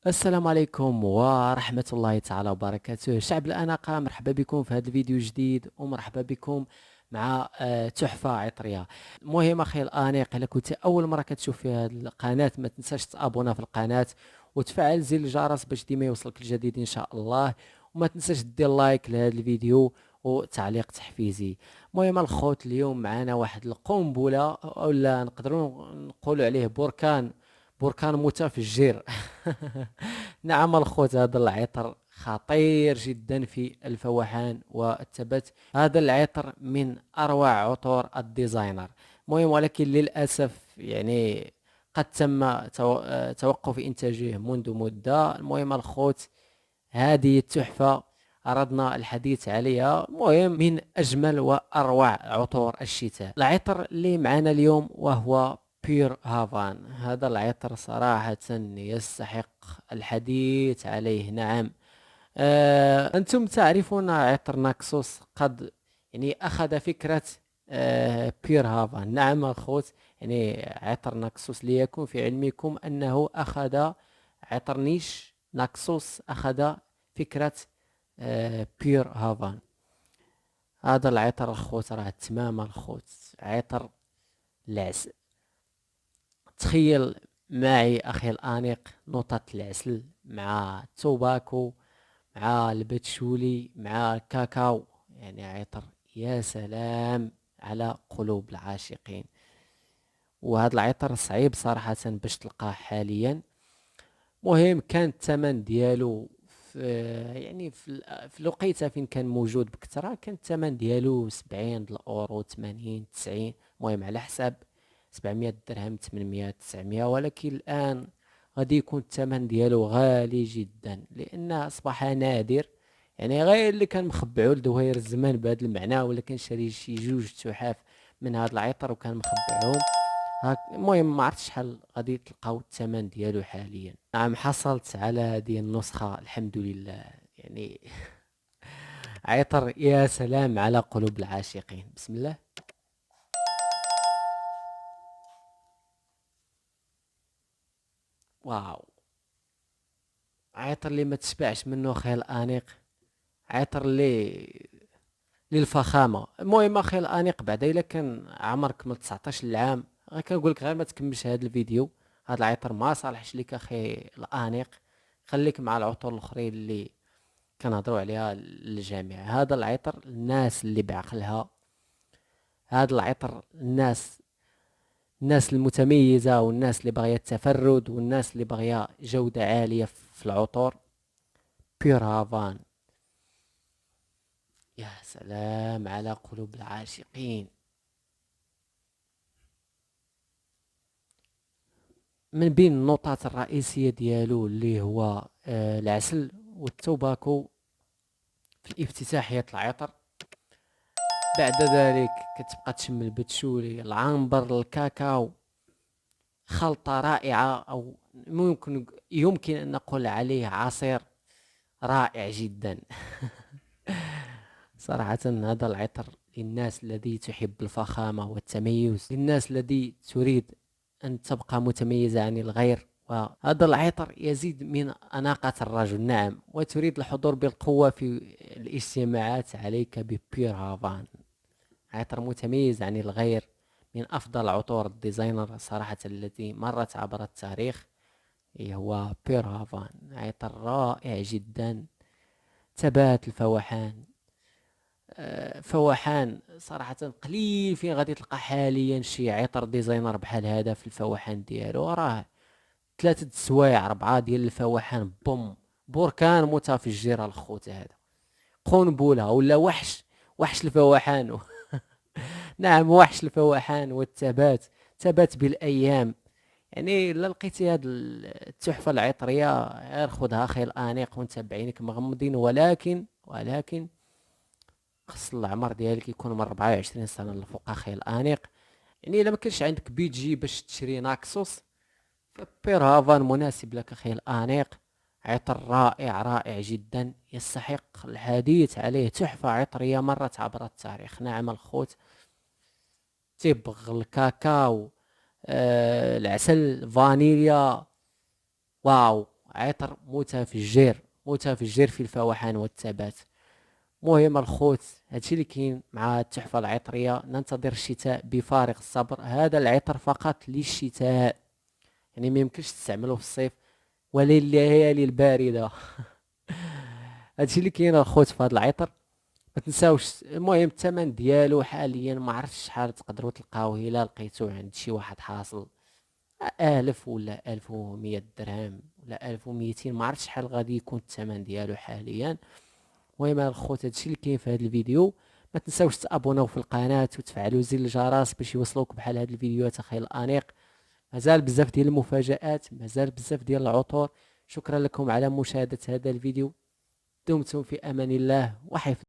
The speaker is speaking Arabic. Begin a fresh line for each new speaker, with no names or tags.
السلام عليكم ورحمة الله تعالى وبركاته. شعب الأناقة، مرحبا بكم في هذا الفيديو الجديد، ومرحبا بكم مع تحفة عطرية. المهم أخي الأنيق، إلا كنت أول مرة كتشوف في هذه القناة ما تنساش تابونا في القناة وتفعل زر الجرس باش ديما يوصلك الجديد إن شاء الله. وما تنساش دير لايك لهذا الفيديو وتعليق تحفيزي. المهم الخوت، اليوم معنا واحد القنبلة، ولا نقدروا نقولوا عليه بركان متفجر. نعم الخوت، هذا العطر خطير جدا في الفوحان والثبات. هذا العطر من أروع عطور الديزاينر. مهم، ولكن للأسف يعني قد تم توقف إنتاجه منذ مدة. المهم الخوت، هذه التحفة أردنا الحديث عليها. مهم، من أجمل وأروع عطور الشتاء العطر اللي معنا اليوم، وهو بير هافان. هذا العطر صراحة يستحق الحديث عليه. نعم. أنتم تعرفون عطر ناكسوس قد يعني أخذ فكرة بير هافان. نعم أخوت، يعني عطر ناكسوس ليكن في علمكم أنه أخذ عطر نيش ناكسوس، أخذ فكرة بير هافان. هذا العطر الخوت راه تماما الخوت عطر العسل. تخيل معي أخي الأنيق نقطة العسل مع التوباكو مع البتشولي مع الكاكاو، يعني عطر يا سلام على قلوب العاشقين. وهذا العطر صعيب صراحة باش تلقاه حاليا. مهم، كان الثمن ديالو في يعني في الوقيته فين كان موجود بكثرة، كان الثمن ديالو 70 الأورو، 80 90، المهم على حساب 700 درهم، 800 900. ولكن الآن غادي يكون الثمن ديالو غالي جدا، لأنه أصبح نادر. يعني غير اللي كان مخبعو لدوير الزمان بهذا المعنى، ولا كان شاري شي جوج تحاف من هذا العطر وكان مخبعهم. المهم ما عرفتش شحال غادي تلقاو الثمن ديالو حاليا. نعم، حصلت على هذه النسخة الحمد لله. يعني عطر يا سلام على قلوب العاشقين. بسم الله. واو، عطر اللي ما تشبعش منه خيال انيق، عطر اللي للفخامة. المهم اخي الانيق، بعد الا كان عمرك من 19 عام، غير كنقول لك غير ما تكملش هذا الفيديو. هذا العطر ما صالحش لك اخي الانيق، خليك مع العطور الاخرين اللي كنهضروا عليها الجامعة. هذا العطر الناس اللي بعقلها، هذا العطر الناس المتميزة، والناس اللي باغية التفرد، والناس اللي باغية جودة عالية في العطور. بيور هافان، يا سلام على قلوب العاشقين. من بين النقاط الرئيسية ديالو اللي هو العسل والتوباكو في الافتتاحية العطر. بعد ذلك كتبقى تشم البتشولي، العنبر، الكاكاو. خلطة رائعة، أو يمكن أن نقول عليه عصير رائع جدا. صراحة هذا العطر للناس الذي تحب الفخامة والتميز، للناس الذي تريد أن تبقى متميزة عن الغير. وهذا العطر يزيد من أناقة الرجل. نعم، وتريد الحضور بالقوة في الاجتماعات، عليك ببير هافان. عطر متميز عن الغير، من أفضل عطور الديزاينر صراحة التي مرت عبر التاريخ. هو بير هافان، عطر رائع جدا. ثبات الفوحان، فوحان صراحة قليل فين غادي تلقى حاليا شي عطر ديزاينر بحال هذا. في الفوحان ديالو راه 3 سوايع 4 ديال الفوحان، بوم، بركان متفجر الخوت. هذا قنبلة ولا وحش الفوحان. نعم، وحش الفوحان والثبات، ثبات بالأيام. يعني لا لقيتي هاد التحفة العطرية، غير خذها اخي الانيق وانت بعينك مغمضين. ولكن خص العمر ديالك يكون من 24 سنة للفوق اخي الانيق. يعني الا ما كانش عندك بيجي باش تشري ناكسوس، فبيرهافان مناسب لك اخي الانيق. عطر رائع رائع جدا، يستحق الحديث عليه. تحفة عطرية مرت عبر التاريخ. نعم الخوت، تيبغ الكاكاو، العسل، فانيليا. واو، عطر متفجر متفجر في الفوحان والثبات. مهم الخوت، هادشي اللي كاين مع التحفة العطرية. ننتظر الشتاء بفارغ الصبر. هذا العطر فقط للشتاء، يعني ما يمكنش تستعمله في الصيف ولا الليالي الباردة. هادشي اللي كاين الخوت في هذا العطر. ما تنساوش. المهم الثمن ديالو حاليا ما عرفتش شحال تقدروا تلقاوه الا لقيتوه عند شي واحد حاصل 1000 ولا 1100 درهم ولا 1200. ما عرفتش شحال غادي يكون الثمن ديالو حاليا. المهم الخوت، هادشي اللي كاين في هذا الفيديو. ما تنساوش تابوناو في القناه وتفعلوا زر الجرس باش يوصلوك بحال هاد الفيديوهات اخي الانيق. مازال بزاف ديال المفاجآت، مازال بزاف ديال العطور. شكرا لكم على مشاهدة هذا الفيديو. دمتم في امان الله وحفظ